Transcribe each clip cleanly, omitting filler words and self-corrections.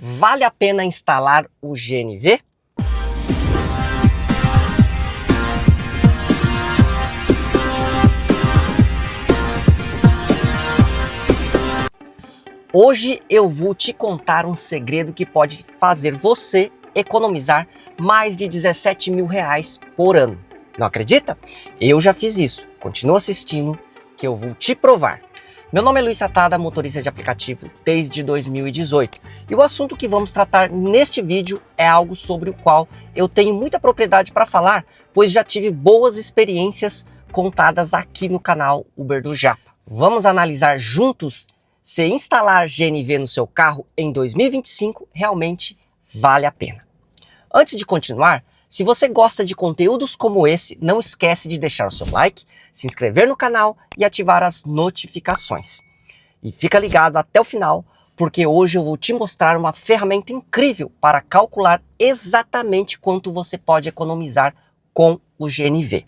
Vale a pena instalar o GNV? Hoje eu vou te contar um segredo que pode fazer você economizar mais de 17 mil reais por ano. Não acredita? Eu já fiz isso. Continua assistindo que eu vou te provar. Meu nome é Luiz Satada, motorista de aplicativo desde 2018. E o assunto que vamos tratar neste vídeo é algo sobre o qual eu tenho muita propriedade para falar, pois já tive boas experiências contadas aqui no canal Uber do Japa. Vamos analisar juntos se instalar GNV no seu carro em 2025 realmente vale a pena. Antes de continuar, se você gosta de conteúdos como esse, não esquece de deixar o seu like, se inscrever no canal e ativar as notificações. E fica ligado até o final, porque hoje eu vou te mostrar uma ferramenta incrível para calcular exatamente quanto você pode economizar com o GNV.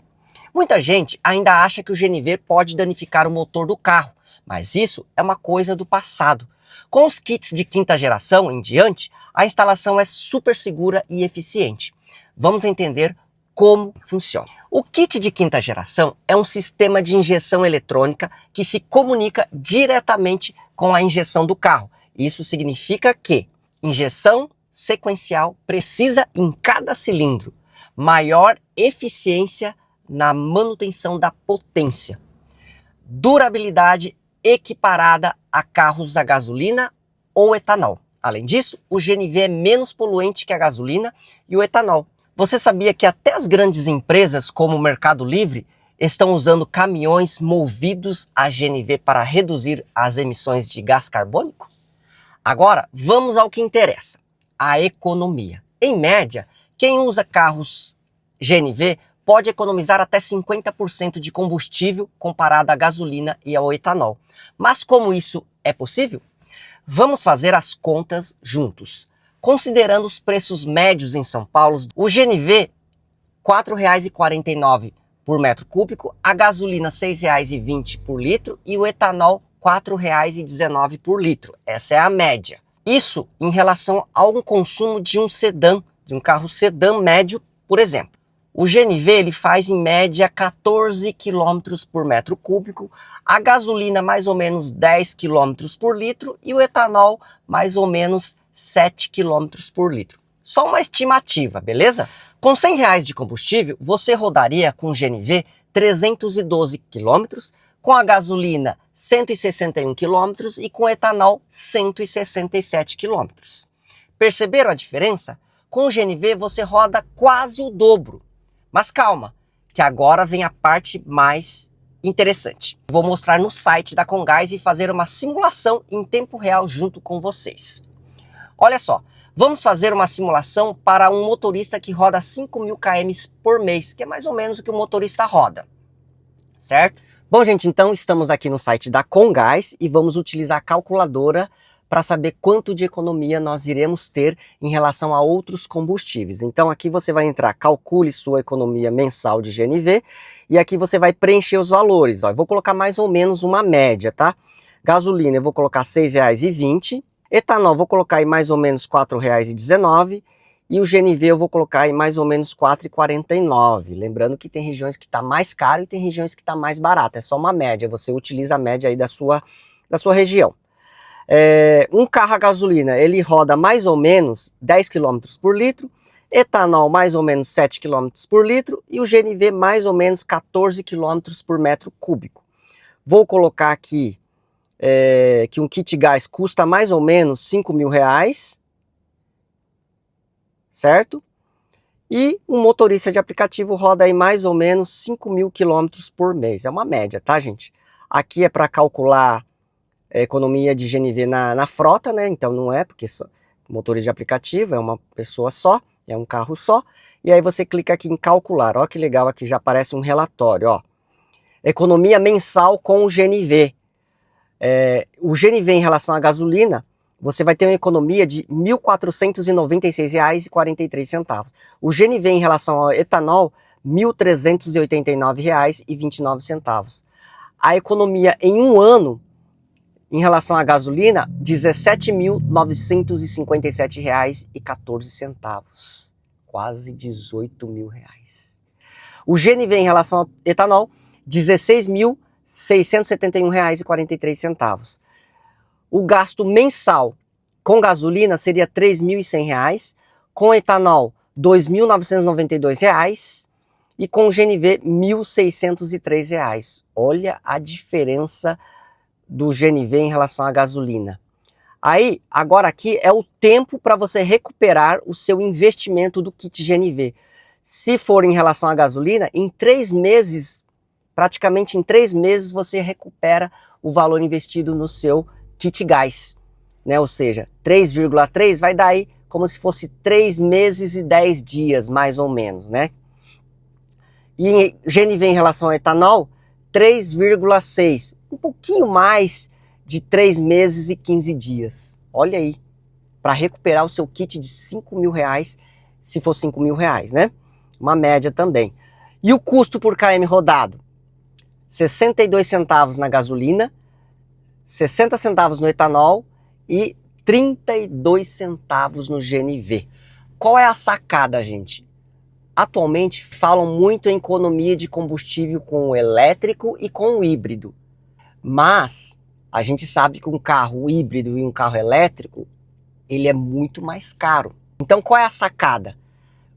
Muita gente ainda acha que o GNV pode danificar o motor do carro, mas isso é uma coisa do passado. Com os kits de quinta geração em diante, a instalação é super segura e eficiente. Vamos entender como funciona. O kit de quinta geração é um sistema de injeção eletrônica que se comunica diretamente com a injeção do carro. Isso significa que injeção sequencial precisa em cada cilindro, maior eficiência na manutenção da potência, durabilidade equiparada a carros a gasolina ou etanol. Além disso, o GNV é menos poluente que a gasolina e o etanol. Você sabia que até as grandes empresas como o Mercado Livre estão usando caminhões movidos a GNV para reduzir as emissões de gás carbônico? Agora, vamos ao que interessa, a economia. Em média, quem usa carros GNV pode economizar até 50% de combustível comparado à gasolina e ao etanol. Mas como isso é possível? Vamos fazer as contas juntos. Considerando os preços médios em São Paulo, o GNV R$ 4,49 por metro cúbico, a gasolina R$ 6,20 por litro e o etanol R$ 4,19 por litro. Essa é a média. Isso em relação ao consumo de um sedã, de um carro sedã médio, por exemplo. O GNV ele faz em média 14 km por metro cúbico, a gasolina mais ou menos 10 km por litro e o etanol mais ou menos 7 km por litro. Só uma estimativa, beleza? Com R$ 100 de combustível, você rodaria com o GNV 312 km, com a gasolina 161 km e com o etanol 167 km. Perceberam a diferença? Com o GNV você roda quase o dobro. Mas calma, que agora vem a parte mais interessante. Vou mostrar no site da Comgás e fazer uma simulação em tempo real junto com vocês. Olha só, vamos fazer uma simulação para um motorista que roda 5.000 km por mês, que é mais ou menos o que o motorista roda, certo? Bom, gente, então estamos aqui no site da Comgás e vamos utilizar a calculadora para saber quanto de economia nós iremos ter em relação a outros combustíveis. Então aqui você vai entrar, calcule sua economia mensal de GNV e aqui você vai preencher os valores. Ó, eu vou colocar mais ou menos uma média, tá? Gasolina eu vou colocar R$ 6,20, etanol vou colocar aí mais ou menos R$ 4,19 e o GNV eu vou colocar aí mais ou menos R$ 4,49. Lembrando que tem regiões que está mais caro e tem regiões que está mais barato, é só uma média, você utiliza a média aí da sua região. Um carro a gasolina, ele roda mais ou menos 10 km por litro, etanol mais ou menos 7 km por litro e o GNV mais ou menos 14 km por metro cúbico. Vou colocar aqui que um kit gás custa mais ou menos R$ 5.000, certo? E um motorista de aplicativo roda aí mais ou menos 5.000 km por mês, é uma média, tá, gente? Aqui é para calcular economia de GNV na frota, né? Então não é, porque motorista de aplicativo é uma pessoa só, é um carro só. E aí você clica aqui em calcular, ó que legal, aqui já aparece um relatório, ó. Economia mensal com o GNV. O GNV em relação à gasolina, você vai ter uma economia de R$ 1.496,43. O GNV em relação ao etanol, R$ 1.389,29. A economia em um ano Em relação à gasolina, R$ 17.957,14. Quase R$ 18.000. O GNV em relação ao etanol, R$ 16.671,43. O gasto mensal com gasolina seria R$ 3.100, com etanol R$ 2.992 e com GNV R$ 1.603. Olha a diferença do GNV em relação à gasolina. Aí, agora aqui é o tempo para você recuperar o seu investimento do kit GNV. Se for em relação à gasolina, em 3 meses, praticamente em 3 meses, você recupera o valor investido no seu kit gás, né? Ou seja, 3,3 vai dar aí como se fosse 3 meses e 10 dias, mais ou menos, né? E GNV em relação ao etanol, 3,6, um pouquinho mais de 3 meses e 15 dias. Olha aí, para recuperar o seu kit de R$5.000, se for R$5.000, né? Uma média também. E o custo por km rodado? 62 centavos na gasolina, 60 centavos no etanol e 32 centavos no GNV. Qual é a sacada, gente? Atualmente falam muito em economia de combustível com o elétrico e com o híbrido. Mas a gente sabe que um carro híbrido e um carro elétrico, ele é muito mais caro. Então qual é a sacada?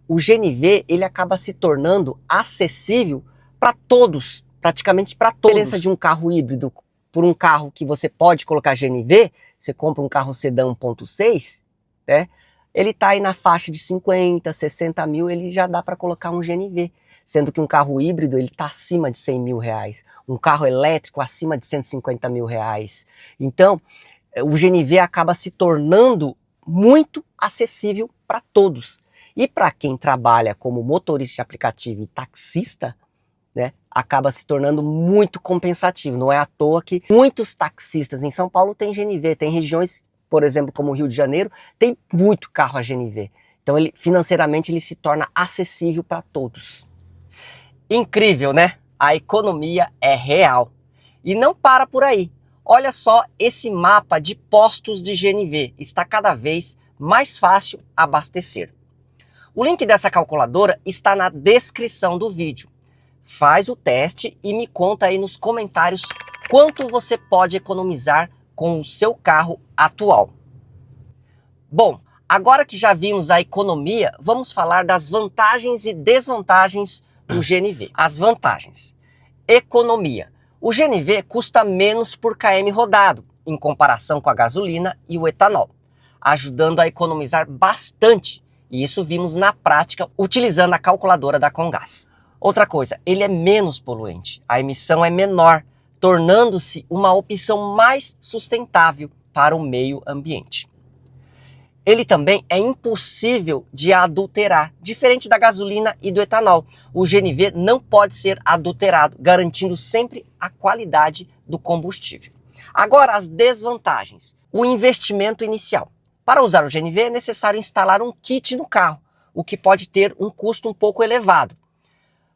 O GNV, ele acaba se tornando acessível para todos, praticamente para todos. A diferença de um carro híbrido por um carro que você pode colocar GNV, você compra um carro sedã 1.6, né? Ele está aí na faixa de 50, 60 mil, ele já dá para colocar um GNV. Sendo que um carro híbrido, ele está acima de R$100.000. Um carro elétrico acima de R$150.000. Então, o GNV acaba se tornando muito acessível para todos. E para quem trabalha como motorista de aplicativo e taxista, né, acaba se tornando muito compensativo. Não é à toa que muitos taxistas em São Paulo têm GNV. Tem regiões, por exemplo, como o Rio de Janeiro, tem muito carro a GNV. Então, financeiramente, ele se torna acessível para todos. Incrível, né? A economia é real. E não para por aí. Olha só esse mapa de postos de GNV. Está cada vez mais fácil abastecer. O link dessa calculadora está na descrição do vídeo. Faz o teste e me conta aí nos comentários quanto você pode economizar com o seu carro atual. Bom, agora que já vimos a economia, vamos falar das vantagens e desvantagens do GNV. As vantagens. Economia. O GNV custa menos por km rodado, em comparação com a gasolina e o etanol, ajudando a economizar bastante. E isso vimos na prática utilizando a calculadora da Comgás. Outra coisa, ele é menos poluente. A emissão é menor, tornando-se uma opção mais sustentável para o meio ambiente. Ele também é impossível de adulterar, diferente da gasolina e do etanol. O GNV não pode ser adulterado, garantindo sempre a qualidade do combustível. Agora, as desvantagens. O investimento inicial. Para usar o GNV é necessário instalar um kit no carro, o que pode ter um custo um pouco elevado.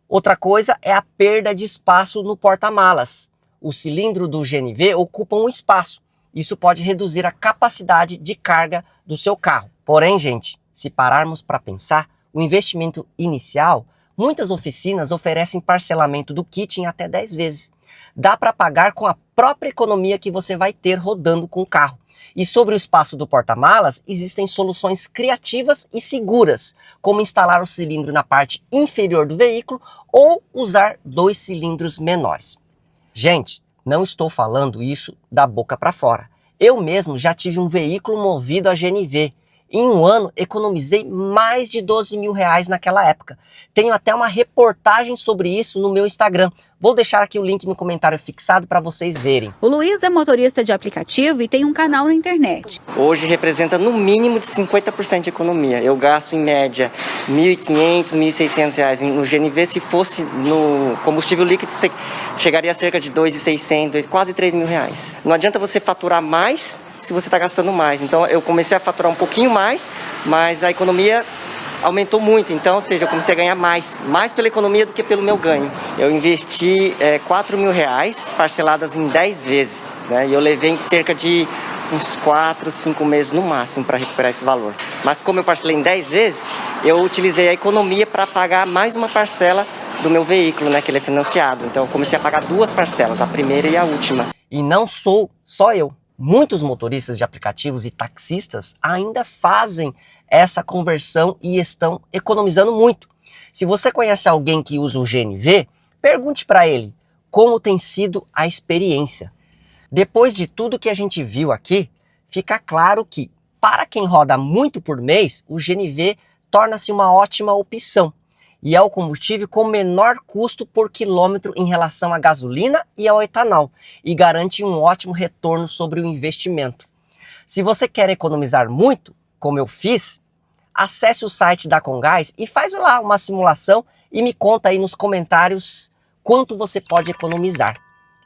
Outra coisa é a perda de espaço no porta-malas. O cilindro do GNV ocupa um espaço. Isso pode reduzir a capacidade de carga do seu carro. Porém, gente, se pararmos para pensar, o investimento inicial, muitas oficinas oferecem parcelamento do kit em até 10 vezes. Dá para pagar com a própria economia que você vai ter rodando com o carro. E sobre o espaço do porta-malas, existem soluções criativas e seguras, como instalar o cilindro na parte inferior do veículo ou usar 2 cilindros menores. Gente, não estou falando isso da boca para fora. Eu mesmo já tive um veículo movido a GNV. Em um ano, economizei mais de R$12.000 naquela época. Tenho até uma reportagem sobre isso no meu Instagram. Vou deixar aqui o link no comentário fixado para vocês verem. O Luiz é motorista de aplicativo e tem um canal na internet. Hoje representa no mínimo de 50% de economia. Eu gasto em média R$1.500, R$1.600 no GNV. Se fosse no combustível líquido, chegaria a cerca de R$2.600, quase R$3.000. Não adianta você faturar mais se você está gastando mais. Então eu comecei a faturar um pouquinho mais, mas a economia aumentou muito, então, ou seja, eu comecei a ganhar mais pela economia do que pelo meu ganho. Eu investi R$4.000 parceladas em 10 vezes, né? E eu levei cerca de uns 4, 5 meses no máximo para recuperar esse valor. Mas como eu parcelei em 10 vezes, eu utilizei a economia para pagar mais uma parcela do meu veículo, né, que ele é financiado. Então eu comecei a pagar 2 parcelas, a primeira e a última. E não sou só eu. Muitos motoristas de aplicativos e taxistas ainda fazem essa conversão e estão economizando muito. Se você conhece alguém que usa o GNV, pergunte para ele como tem sido a experiência. Depois de tudo que a gente viu aqui, fica claro que, para quem roda muito por mês, o GNV torna-se uma ótima opção. E é o combustível com menor custo por quilômetro em relação à gasolina e ao etanol, e garante um ótimo retorno sobre o investimento. Se você quer economizar muito, como eu fiz, acesse o site da Comgás e faz lá uma simulação e me conta aí nos comentários quanto você pode economizar.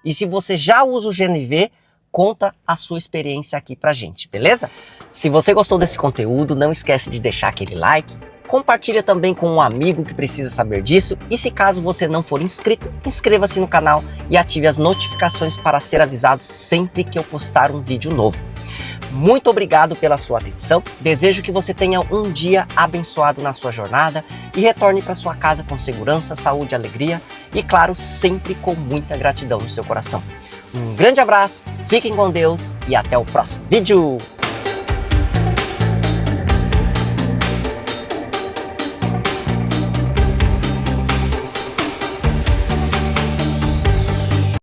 E se você já usa o GNV, conta a sua experiência aqui pra gente, beleza? Se você gostou desse conteúdo, não esquece de deixar aquele like, compartilha também com um amigo que precisa saber disso e se caso você não for inscrito, inscreva-se no canal e ative as notificações para ser avisado sempre que eu postar um vídeo novo. Muito obrigado pela sua atenção, desejo que você tenha um dia abençoado na sua jornada e retorne para sua casa com segurança, saúde, alegria e, claro, sempre com muita gratidão no seu coração. Um grande abraço, fiquem com Deus e até o próximo vídeo!